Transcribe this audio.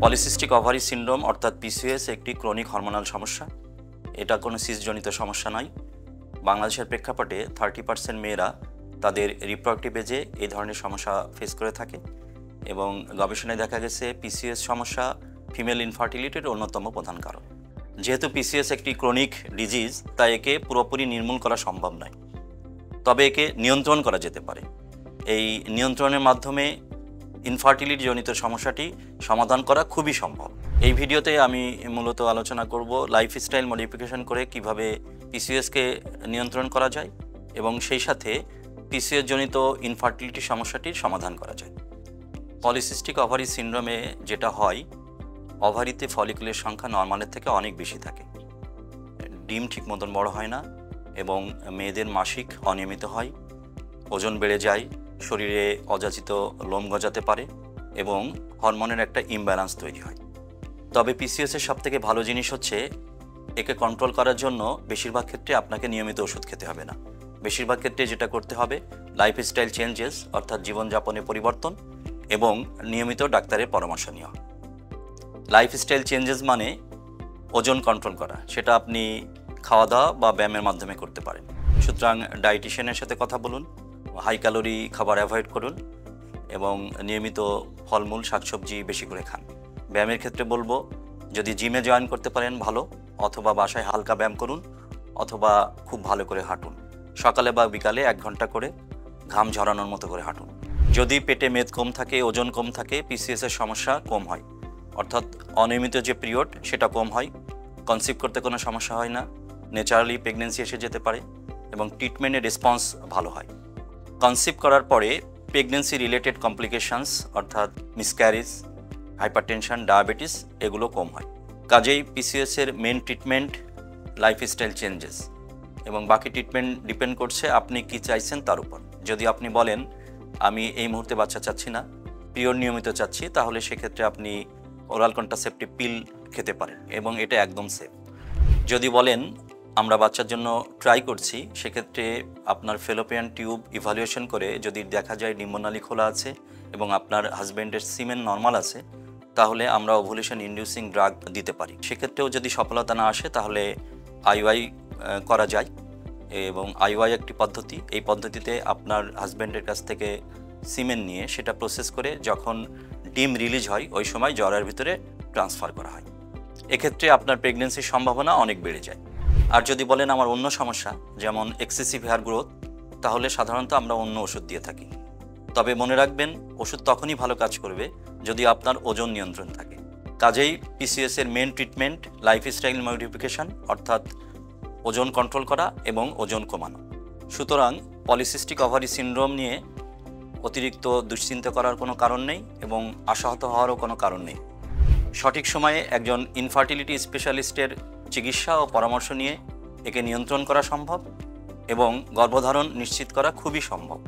Polycystic ovary syndrome অর্থাৎ PCOS একটি chronic hormonal সমস্যা। এটা কোনো সিসজনিত সমস্যা নয়। বাংলাদেশের প্রেক্ষাপটে 30% মেয়েরা তাদের রিপ্রোডাক্টিভ এজে এই ধরনের সমস্যা ফেস করে থাকে এবং গবেষণায় দেখা গেছে পিসিওএস সমস্যা ফিমেল ইনফার্টিলিটির অন্যতম প্রধান কারণ। যেহেতু পিসিওএস একটি ক্রনিক ডিজিজ, তাই একে পুরোপুরি নির্মূল করা সম্ভব নয়, তবে একে নিয়ন্ত্রণ করা যেতে পারে। এই নিয়ন্ত্রণের মাধ্যমে ইনফার্টিলিটি জনিত সমস্যাটি সমাধান করা খুবই সম্ভব। এই ভিডিওতে আমি মূলত আলোচনা করব লাইফস্টাইল মডিফিকেশন করে কিভাবে পিসিওএসকে নিয়ন্ত্রণ করা যায় এবং সেই সাথে পিসিওএস জনিত ইনফার্টিলিটি সমস্যাটির সমাধান করা যায়। পলিসিস্টিক ওভারি সিন্ড্রোমে যেটা হয়, ওভারিতে ফলিকুলের সংখ্যা নর্মালের থেকে অনেক বেশি থাকে, ডিম ঠিক মতন বড় হয় না এবং মেয়েদের মাসিক অনিয়মিত হয়, ওজন বেড়ে যায়, শরীরে অযাচিত লোম গজাতে পারে এবং হরমোনের একটা ইমব্যালেন্স তৈরি হয়। তবে পিসিওএসের সবথেকে ভালো জিনিস হচ্ছে একে কন্ট্রোল করার জন্য বেশিরভাগ ক্ষেত্রে আপনাকে নিয়মিত ওষুধ খেতে হবে না। বেশিরভাগ ক্ষেত্রে যেটা করতে হবে, লাইফস্টাইল চেঞ্জেস অর্থাৎ জীবনযাপনে পরিবর্তন এবং নিয়মিত ডাক্তারের পরামর্শ নেওয়া। লাইফস্টাইল চেঞ্জেস মানে ওজন কন্ট্রোল করা, সেটা আপনি খাওয়া দাওয়া বা ব্যায়ামের মাধ্যমে করতে পারেন। সুতরাং ডায়েটিশিয়ানের সাথে কথা বলুন, হাই ক্যালোরি খাবার অ্যাভয়েড করুন এবং নিয়মিত ফলমূল শাকসবজি বেশি করে খান। ব্যায়ামের ক্ষেত্রে বলবো, যদি জিমে জয়েন করতে পারেন ভালো, অথবা বাসায় হালকা ব্যায়াম করুন, অথবা খুব ভালো করে হাঁটুন। সকালে বা বিকালে 1 ঘন্টা করে ঘাম ঝরানোর মতো করে হাঁটুন। যদি পেটে মেদ কম থাকে, ওজন কম থাকে, পিসিওএসের সমস্যা কম হয়, অর্থাৎ অনিয়মিত যে পিরিয়ড সেটা কম হয়, কনসিভ করতে কোনো সমস্যা হয় না, ন্যাচারালি প্রেগনেন্সি এসে যেতে পারে এবং ট্রিটমেন্টের রেসপন্স ভালো হয়। কনসিভ করার পরে প্রেগনেন্সি রিলেটেড কমপ্লিকেশনস অর্থাৎ মিসক্যারেজ, হাইপারটেনশন, ডায়াবেটিস এগুলো কম হয়। কাজেই পিসিওএসের মেন ট্রিটমেন্ট লাইফস্টাইল চেঞ্জেস এবং বাকি ট্রিটমেন্ট ডিপেন্ড করছে আপনি কি চাইছেন তার উপর। যদি আপনি বলেন আমি এই মুহূর্তে বাচ্চা চাচ্ছি না, পিরিয়ড নিয়মিত চাচ্ছি, তাহলে সেক্ষেত্রে আপনি ওরাল কন্ট্রাসেপটিভ পিল খেতে পারেন এবং এটা একদম সেফ। যদি বলেন আমরা বাচ্চার জন্য ট্রাই করছি, সেক্ষেত্রে আপনার ফেলোপিয়ান টিউব ইভ্যালুয়েশন করে যদি দেখা যায় ডিম্বনালী খোলা আছে এবং আপনার হাজব্যান্ডের সিমেন নর্মাল আছে, তাহলে আমরা ওভুলেশন ইনডিউসিং ড্রাগ দিতে পারি। সেক্ষেত্রেও যদি সফলতা না আসে তাহলে আইওআই করা যায় এবং আইওআই একটি পদ্ধতি। এই পদ্ধতিতে আপনার হাজব্যান্ডের কাছ থেকে সিমেন নিয়ে সেটা প্রসেস করে যখন ডিম রিলিজ হয় ওই সময় জ্বরের ভিতরে ট্রান্সফার করা হয়। এক্ষেত্রে আপনার প্রেগনেন্সির সম্ভাবনা অনেক বেড়ে যায়। আর যদি বলেন আমার অন্য সমস্যা যেমন এক্সেসিভ হেয়ার গ্রোথ, তাহলে সাধারণত আমরা অন্য ওষুধ দিয়ে থাকি। তবে মনে রাখবেন, ওষুধ তখনই ভালো কাজ করবে যদি আপনার ওজন নিয়ন্ত্রণ থাকে। কাজেই পিসিওএসের মেন ট্রিটমেন্ট লাইফস্টাইল মডিফিকেশন অর্থাৎ ওজন কন্ট্রোল করা এবং ওজন কমানো। সুতরাং পলিসিস্টিক ওভারি সিন্ড্রোম নিয়ে অতিরিক্ত দুশ্চিন্তা করার কোনো কারণ নেই এবং আশাহত হওয়ারও কোনো কারণ নেই। সঠিক সময়ে একজন ইনফার্টিলিটি স্পেশালিস্টের চিকিৎসা ও পরামর্শ নিয়ে একে নিয়ন্ত্রণ করা সম্ভব এবং গর্ভধারণ নিশ্চিত করা খুবই সম্ভব।